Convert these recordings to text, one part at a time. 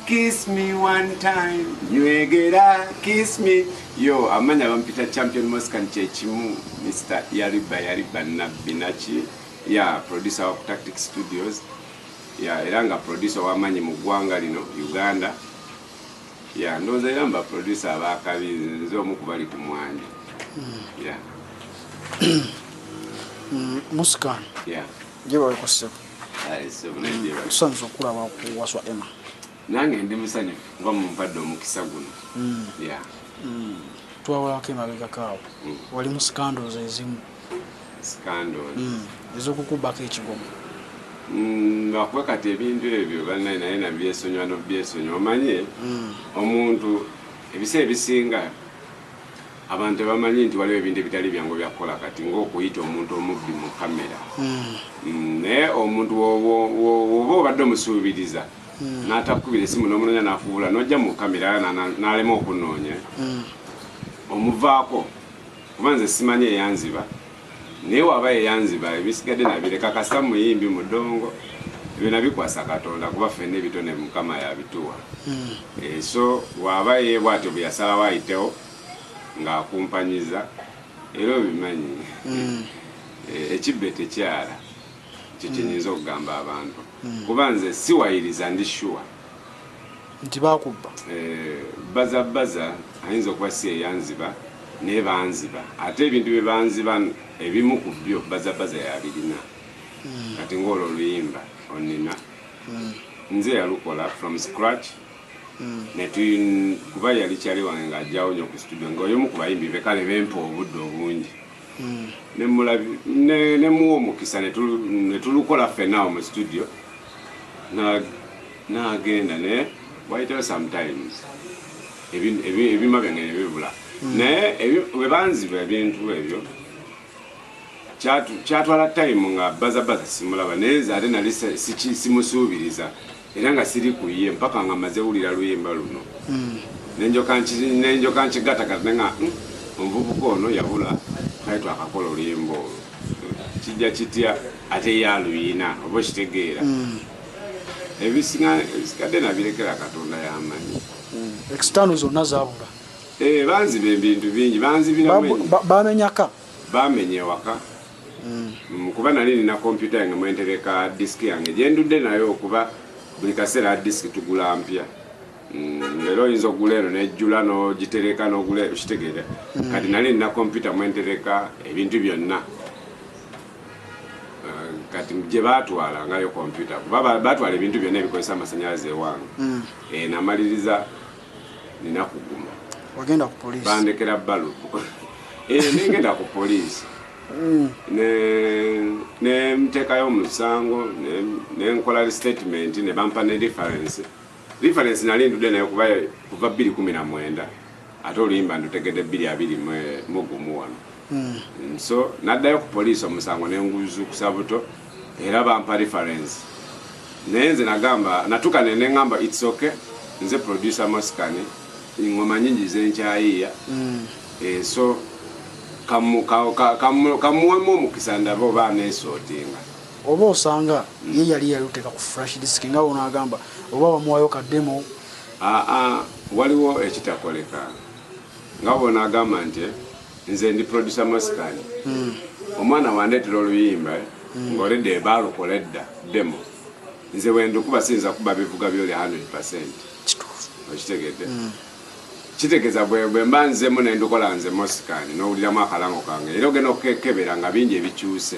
Kiss me one time, nywegera, kiss me. Yo, amanya bampita champion Moscan Chechimu, Mr. Eyayimba Nabinachi, yeah, producer of Tactic Studios, yeah, eranga producer wa manyi mugwanga lino, Uganda, yeah, ndoza Eyayimba producer abakabi nzo mukubali kumwandi, yeah. Moscan, yeah, jewa wekoseko. So mnajewa. Sanzo kula waswa ema. Nange ndi musanyu ngwa mumpadde omukisa guno. Yeah. Twawala kemabega kawo. Wali mu scandals ezimu. Scandals. Ezokukubako ekigoma. Bakwekata ebintu ebyo banaye naye nabyesonyiwa n'obyesonyiwa. Omanye omuntu ebise ebisinga abantu bamanyi nti waliwo ebintu ebitali byangu byakola kati ng'okuyita omuntu omubbi mu kamera. Naye omuntu woba obadde omusuubiriza n'atakubira essimu n'omunonya n'afuula n'ojja mu kamera n'alema okunoonya omuvaako kuba nze simanyi eyanziba naye waba eyanziba ebisigadde nabireka kasita muyimbi mudongo ebyo nabikwasa Katonda kuba ffenna ebitone Mukama yabituwa. So waba ye bw'atyo bwe yasalawo ayitewo ng'akumpanyiza era obimanyi ekibbe tekyala kyo kyenyinza okugamba abantu kuba nze siwayiriza ndi sure nti bakubba Bazabaza ayinza okuba si eyanziba naye banziba ate ebintu bye banziba ebimu ku byo Bazabaza yabirina kati ng'olwo Luyimba onina nze yalukola from scratch kuba yali kyali wange ng'ajjawo nnyo ku studio ng'oyomu ku bayimbi be kale bempa obudde obungi ne muwa omukisa ne tulukola ffennawo mu studio n'agenda naye wayitawo sometimes ebima byange ne bibula naye bwe banziba ebintu ebyo kyatwala time nga Bazabaza simulaba naye nze ate nali simusuubiriza era nga siri ku ye mpaka nga maze wulira Luyimba luno nenjoka nkigatakata nga omuvubuka ono yabula kale twakakola Oluyimba olwo kijja kitya ate yaluyina oba okitegeera ebisigadde nabirekera Katonda y'amanyi external zonna zabula banziba ebintu bingi banzibira bamenyaka bamenye ewaka kuba nali nina kompyuta yange mwentereka diski yange gyendudde nayo okuba buli kaseera diski tugula mpya leero oyinza okugula eno nejjula n'ogitereka n'ogula okitegeera kati nali nina kompyuta mwentereka ebintu byonna kati gye baatwala ngayo kompyuta kuba baatwala ebintu byonna ebikozesa amasanyalaze ewange namaliriza nina kuguma wagenda ku poliisi bandekera balupu nengenda ku poliisi nemteekayo omusango nenkola statement ne bampa ne reference nali ndudde nayo kuva 2019 ate Oluyimba ndutegedde 2021 wano so naddayo ku poliisi omusango nenguzukusa buto era bampa reference naye nze natuka neŋŋamba it's okay nze producer Moscan ngoma nyingi zenkyayiya so kamuwemu omukisa ndaba oba neesootinga oba osanga ye yali yaluteeka ku flash disk nga onagamba oba wamuwayo kaddemo waliwo ekitakoleka nga bonagamba nti nze ndi producer Moscan omwana wandeetera Oluyimba ng'oledde baalukola edda demo nze wendukuba siyinza kuba bivuga byoli 100% okitegedde kitegeeza bwe mba nzemu nendukola nze Moscan n'owuliramu akalango kange era ogenda okukebera nga bingi ebikyuse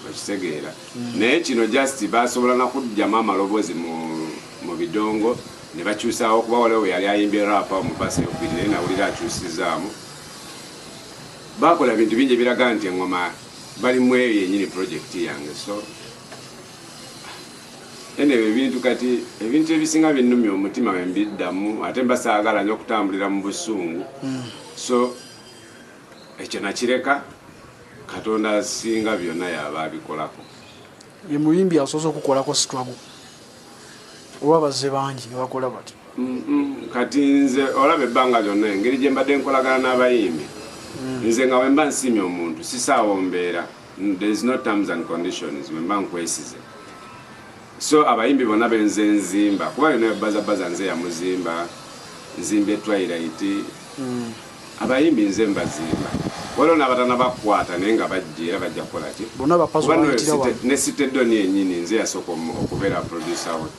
okitegeera naye kino just basobola nakujjamu amaloboozi mu bidongo ne bakyusawo kuba waliwo yali ayimbye rapa omupasi okubiri naye nawulira akyusizaamu bakola bintu bingi ebiraga nti engoma balimu eyo yennyini projekiti yange so ebintu kati ebintu ebisinga binnumya omutima wembiddamu ate mbasaagala nnyo okutambulira mu busungu so ekyo nakireka Katonda asinga byonna yaba abikolako ye muyimbi asoose okukolako struggle oba bazze bangi ne bakola bati kati nze olaba ebbanga lyonna engeri gye mbadde nkolagana n'abayimbi nze nga wemba nsimye omuntu sisaawo mbeera there is no terms and conditions wemba nkwesize so abayimbi bonna benze nzimba kuba yona Bazabaza nze ya muzimba nzimbe Twilight abayimbi nze mbazimba waliwo n'abatana bakwata naye nga bajja bajja kukola ki bonna bapazo ne Sitedoni yennyini nze yasooka okubeera producer we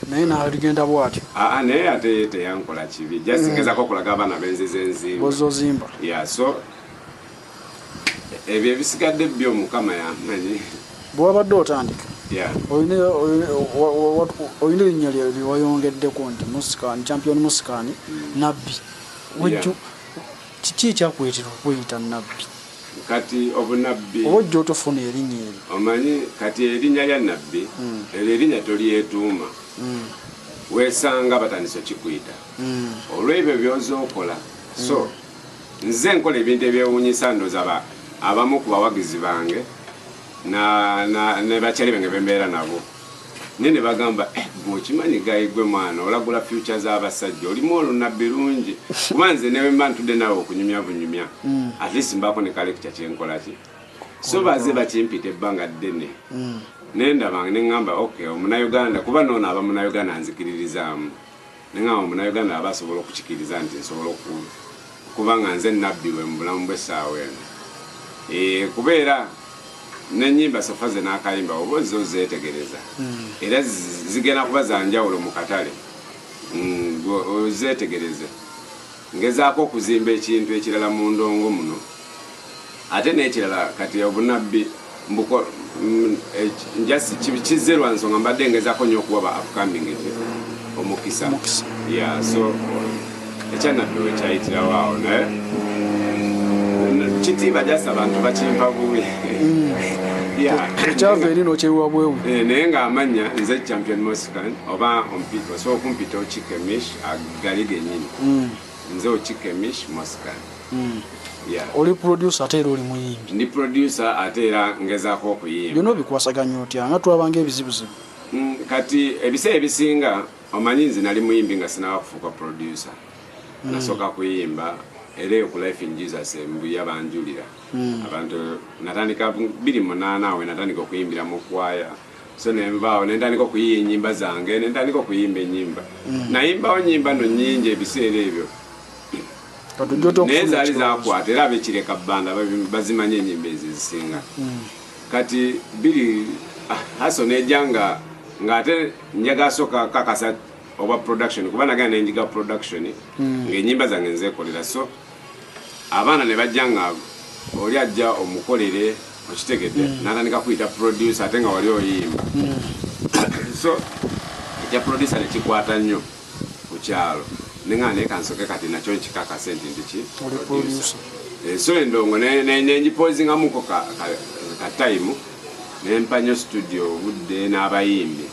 naye naligenda bwatyo naye ate teyankola kibi jasigezako okulaga abaana benzize enzimba bozozimba so ebyo ebisigadde byo Mukama yamanyi bwabadde otandika olina erinnya lyewayongeddeko nti musikani champion musikani nabbi kiki ekyakuleetera okweyita nabbi kati obunabbi oba ojja otofuna erinnya eri omanyi kati erinnya lya nabbi eryo erinnya tolyetuuma weesanga batandise okikuyita olw'ebyo byoza okola so nze nkola ebintu ebyewuunyisa ndooza abamu ku bawagizi bange ne bakyali bange bembeera nabo naye ne bagamba bw'okimanyi gayi gwe mwana olagula future z'abasajja olimu olunabbi lungi kuba nze ne mba ntudde nawe okunyumya bunyumya at least mbaako ne kalekita kyenkola ki so baze bakimpita ebbanga ddene naye ndabanga ne ŋŋamba okay omunauganda kuba noono aba munauganda nzikiririzaamu ne ŋŋamba omunauganda aba asobola okukikiriza nti nsobola kuba nga nze nabbi we mu bulamu bw'essaawa eno kubeera n'ennyimba sofa ze n'akayimba oba zo zeetegereza era zigenda kuba za njawulo mu katale ozeetegereze ngezaako okuzimba ekintu ekirala mu ndongo muno ate n'ekirala kati obunabbi njasi kizze lwa nsonga mbadde ngezaako nnyo okuba ba upcoming omukisa so ekyanabbi wekyayitirawo awo naye kitiibwa jasi abantu bakimpa bubi ekyava eri nokyewa bwewe naye ng'amanya nze champion Mosican oba osobola okumpita okikemish gali gennyini nze okikemish Mosican oli producer ate era oli muyimbi ndi producer ate era ngezaako okuyimba byonna obikwasaganya otya nga twabanga ebizibuzibu kati ebiseera ebisinga omanyi nze nali muyimbi nga sinaba kufuuka producer nasooka kuyimba era eyo ku Life in Jesus embuya banjulira abantu natandika 2008 awe natandika okuyimbira mu kwaya so nembaawo nentandika okuyiya ennyimba zange nentandika okuyimba ennyimba nayimbawo nnyimba no nnyingi ebiseera ebyo naye zaali zakwata era abekireka bbanda bazimanya ennyimba ezizisinga kati biri haso nejja ng'ate njaga asooka kakasa oba production kuba nagenda nenjiga production ng'ennyimba zange nzeekolera so abaana ne bajja nga oli ajja omukolere okitegedde natandika kuyita producer ate nga wali oyimba so ekya producer nekikwata nnyo ku kyalo nenga naye kansoke kati nakyo nkikakase nti ndiki so endongo nenjipozingamuko ka time nempa nnyo studio obudde n'abayimbi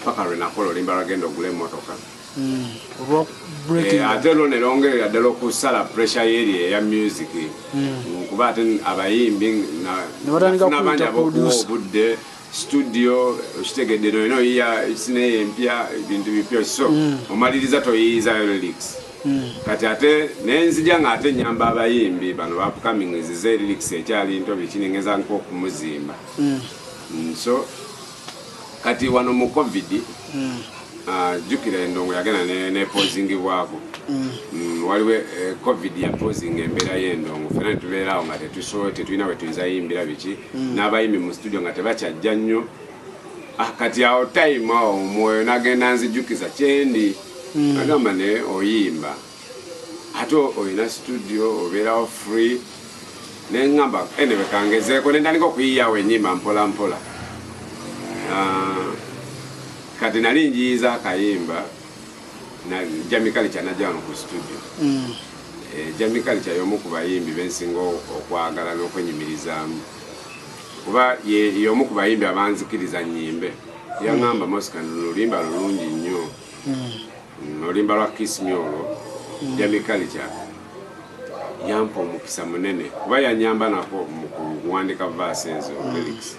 paka lwe nakola olimba lwagenda ogula emmotoka ate olwo ne longerera ddala okusala pressure y'eri eya music kuba ate abayimbi nabangi abokuwa obudde studio okitegedde noyina oyiya sineyo empya ebintu bipya so omaliriza toyiyizayo lyrics kati ate nenzija nga ate nyamba abayimbi bano bapcoming zize lyrics ekyali nto bikinengeza nk'okumuzimba so kati wano mu covid jukira endongo yagenda nepozingibwako waliwo covid yapozinga embeera y'endongo fena netubeerawo nga tetulina we tuyinza yimbira biki n'abayimbi mu studio nga tebakyajja nnyo kati awo time awo omwoyo nagenda nzijukiza kyendi agamba ne oyimba ate oyina studio obeerawo free neŋŋamba enewe kangezeeko nentandika okuyiyawo ennyimba mpola mpola kati nali njiyiza akayimba na Jamikalicha najja wano ku studio Jamikalicha y'omu ku bayimbi bensinga okwagala n'okwenyumirizaamu kuba y'omu ku bayimbi abanzikiriza nnyimbe yaŋŋamba Mosican lulimba lulungi nnyo n'olimba lwa Kismyolo Jamikalicha yampa omukisa munene kuba yanyamba nako mu kuwandika verse ezo lyrics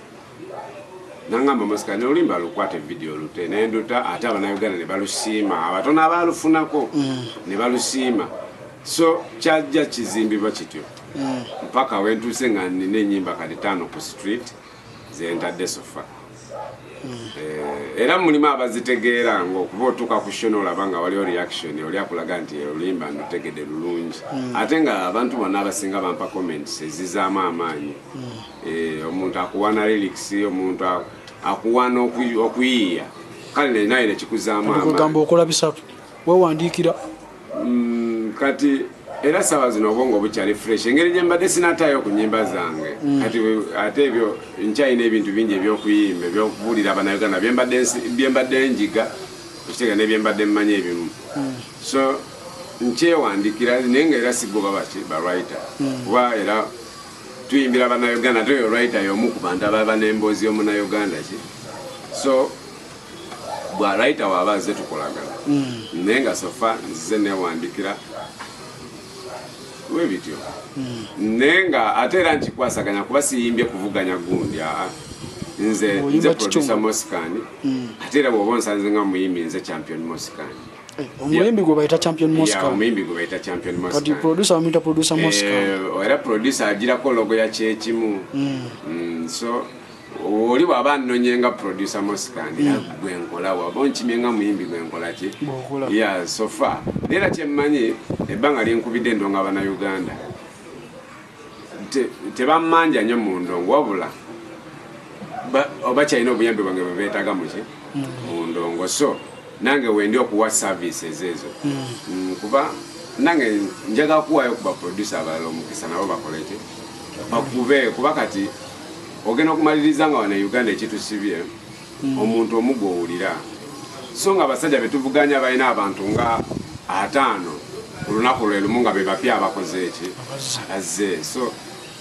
nangamba Mosican olimba lukwate video lute nenduta ate abanauganda ne balusiima abatono abalufunako ne balusiima so kyajja kizimbibwa kityo mpaka wentuuse nga nina ennyimba kati 5 ku street zentadde sofa era mulimu abazitegeera ng'okuba otuuka ku shono olaba nga waliwo reaction oli akulaga nti Luyimba ndutegedde lulungi ate nga abantu bonna abasinga bampa comments ezizaamu amaanyi omuntu akuwana lyrics omuntu akuwana okuyiiya kale naye nekikuzaamu amaanyi okola bisatu wewandiikira kati era sawa zino obwongo bukyali fresh engeri gye mbadde sinataayo ku nnyimba zange kati ate ebyo nkyalina ebintu bingi ebyokuyimba ebyokubuulira abannayuganda byembadde njiga ekitega nebyembadde mmanyi ebimu so nkyewandikira naye nga era sigoba baki barwriter kuba era tuyimbira abannayuganda ate oyo writer y'omu ku bantu ababa n'emboozi y'omunnayuganda ki so bwa writer waaba azze tukolagana naye nga sofa nzize newandikira webityo nenga ate era nkikwasaganya kuba siyimbye kuvuganya gundi nze producer Mosikani ate era bw'oba onsanze nga muyimbi nze champion Mosikani omuyimbi gwe bayita champion Mosikani omuyimbi gwe bayita champion Mosikani kati producer amuyita producer Mosikani era producer agirako logo ya kyekimu so oli waba annonyenga producer Mosikani gwe nkola waba onkimyenga muyimbi gwe nkola ki sofa era kyemmanyi ebbanga lyenkubidde endongo abannayuganda tebammanja nnyo mu ndongo wabula oba kyalina obuyambi bwange bwe beetaaga muki mu ndongo so nange wendi okuwa services ezo kuba nange njagala kuwaayo kuba producer abalala omukisa nabo bakoleki bakube kuba kati ogenda okumaliriza nga wano Uganda ekitusibye omuntu omugo owulira so nga abasajja betuvuganya balina abantu nga 5 ku lunaku lwe lumu nga be bapya abakoze eki azze so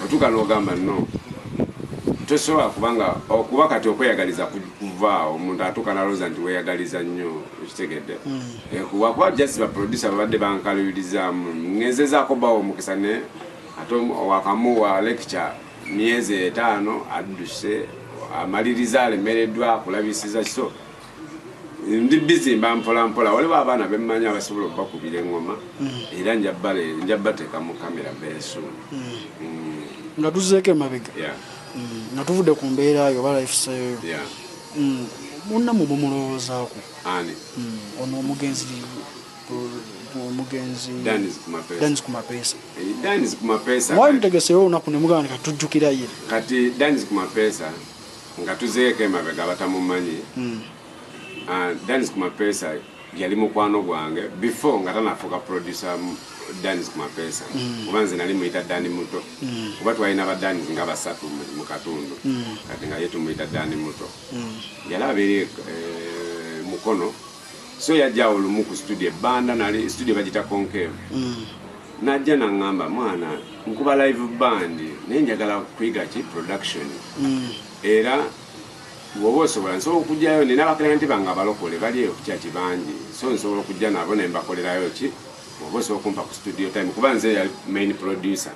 otuuka n'ogamba no tosobola kubanga okuba kati okweyagaliza kuvaawo omuntu atuuka nalooza nti weeyagaliza nnyo ekitegedde kuba just baproducer babadde bankalubirizaamu ngezezaako bawo omukisa ne ate wakamuwa lecture myezi 5 adduse amaliriza alemereddwa akulabisiza so ndi bizimba mpola mpola waliwo abaana bemmanyi abasobola okubakubira engoma era njabbateeka mu kamera beesu nga tuzeeko emabega nga tuvudde ku mbeera yo oba lifestyle munnamu bumulowoozaako ani ono omugenzi Danis Kumapeesa mwali mutegeseewo olunaku ne mugamba kati tujjukira ye kati Danis Kumapeesa nga tuzeeko emabega abatamumanyi Danis Kumapeesa yali mukwano gwange before nga tanafuuka producer Danis Kumapeesa kuba nze nali muyita Dani Muto kuba twalina badanis nga 3 mu katundu kati nga ye tumuyita Dani Muto yali abeere mukono so yajja olumu ku studio banda nali studio bagita Konkev najja naŋŋamba mwana nkuba live band naye njagala kuyiga ki production era bw'oba osobola nsobola okujjayo nina abaklayenti bange abalokole bali eyo kukyaki bangi so nsobola okujja nabo ne mbakolerayo ki bw'oba osobola okumpa ku studio time kuba nze yali main producer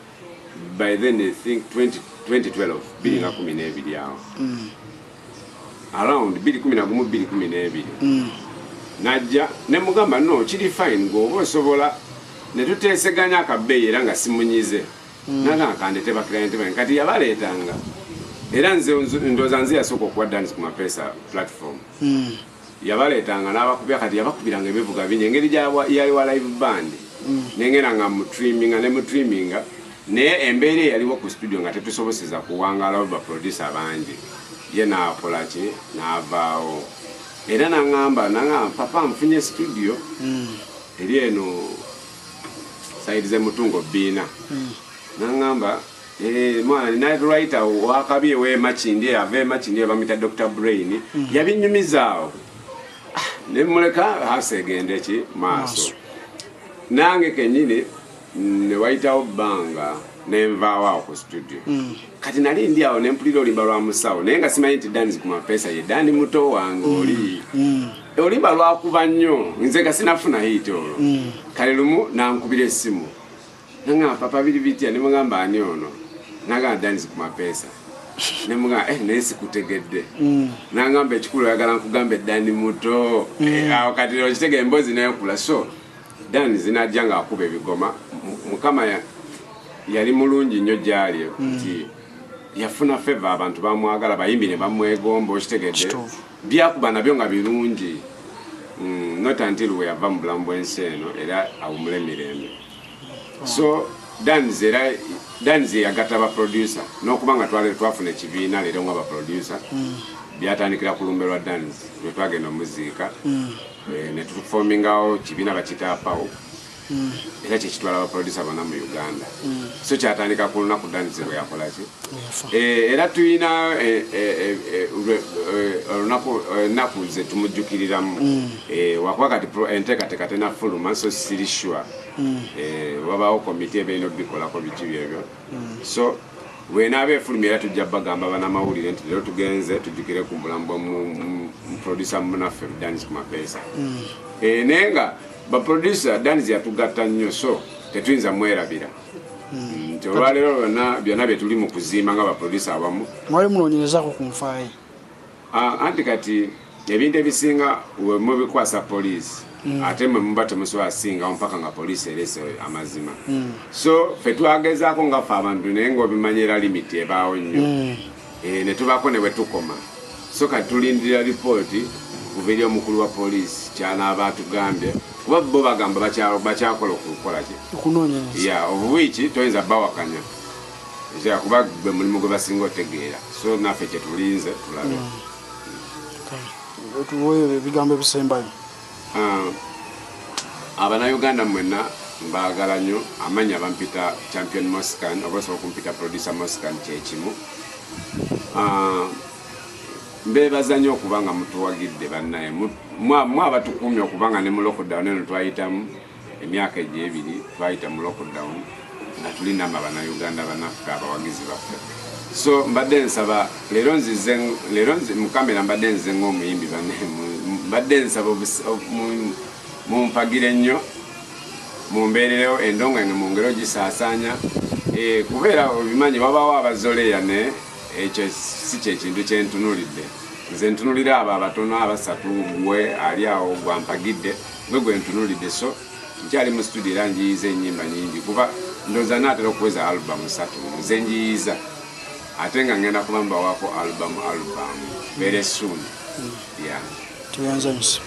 by then I think 2012 2012 awo around 2011 najja ne mugamba no kiri fine bw'oba osobola ne tuteeseganya akabbeeyi era nga simunyize nagamba kandete baklayenti bange kati yabaleetanga era nze ndooza nze yasooka okuwa Danis Kumapeesa platform yabaleetanga n'abakubya kati yabakubiranga ebivuga bingi engeri yaliwa live band nengenda nga mutrimminga ne mutrimminga naye embeera eyaliwo ku studio nga tetusoboseza kuwangalawo baproducer bangi ye naakola ki n'avaawo era naŋŋamba papa nfunye studio eri eno saidi z'emutungo bbiina naŋŋamba mwana nina writer wakabi ew'emakindi ava emakindi bamuyita Dr. Brain yabinyumizaawo ne muleka hasi egende ki maaso nange kennyini ne wayitawo bbanga nenvaawo awo ku studio kati nali ndi awo nempulira olimba lwa musawo naye nga simanyi nti Danis Kumapeesa ye Dani Muto wange oli olimba lwakuba nnyo nze nga sinafuna hiti olwo kale lumu nankubira essimu nangamba papa biri bitya ne mugamba ani ono nagamba Danis Kumapeesa ne mugamba naye sikutegedde nangamba ekikulu oyagala nkugambe Dani Muto awo kati okitega emboozi nayokula so Danis najja nga akuba ebigoma mukama yali mulungi nnyo gyali nti yafuna favor abantu bamwagala bayimbi ne bamwegomba okitegedde byakuba nabyo nga birungi not until we have mu bulamu bw'ensi eno era awumula emirembe. So Danzi yagatta abaproducer n'okuba nga twafuna ekibiina leero nga abaproducer byatandikira ku lumbe lwa Danzi lwe twagenda omuziika ne tuformingawo kibiina bakiyita Pawo era kyekitwala abaproducer bonna mu Uganda. So kyatandika ku lunaku Danzi lwe yakolaki era tulina ennaku ze tumujjukiriramu wakuba kati enteekateeka tenafuluma so siri sure wabaawo komite ebeerina obikolako biki byebyo. So bwenaaba efulumya era tujja bagamba banamawulire nti leero tugenze tujjukire ku bulamu bw'omuproducer munaffe Danzi ku mapeesa naye nga baproducer Danzi yatugatta nnyo so tetuyinza mwerabira nti olwaleero byonna bye tuli mu kuzimba nga baproducer abamu mwali munoonyerezaako ku nfaaye anti kati ebintu ebisinga mubikwasa poliisi ate mwe muba temusobola singawo mpaka nga poliisi erese amazima. So ffe twagezaako nga ffe abantu naye ng'obimanyira limiti ebaawo nnyo ne tubaako ne bwe tukoma. So kati tulindira lipooti kuva eri omukulu wa poliisi kyanaaba atugambye kuba bo bagamba bakyakola okukola ki okunoonyereza obuwiiki toyinza bawakanya kuba gwe mulimu gwe basinga otegeera. So naffe kyetulinze tulabe tuwe ebigambo ebisembayo. Abannayuganda mwenna mbaagala nnyo amanya bampita champion Moscan oba osobola okumpita producer Moscan kyekimu. Mbeebaza nnyo okuba nga mutuwagidde bannaye mwe abatukuumye okuba nga ne mu lockdown eno twayitamu emyaka egyo ebiri twayita mu lockdown nga tulina Abannayuganda bannaffe abawagizi baffe. So mbadde nsaba leero mukamera mbadde nze ng'omuyimbi mbadde nsaba mumpagire nnyo mumbeererewo endongo mu ngero gisaasaanya kubeera obimanyi wabaawo abazoleya ne ekyo si kyekintu kyentunulidde. Nze ntunulira abo abatono abasatu gwe ali awo gwampagidde gwe ntunulidde. So nkyali mu studio era njiyiza ennyimba nyingi kuba ndowooza naatera okuweza album 3 nze njiyiza ate nga ngenda kuba mbawaako album very soon. Tuyanza nsi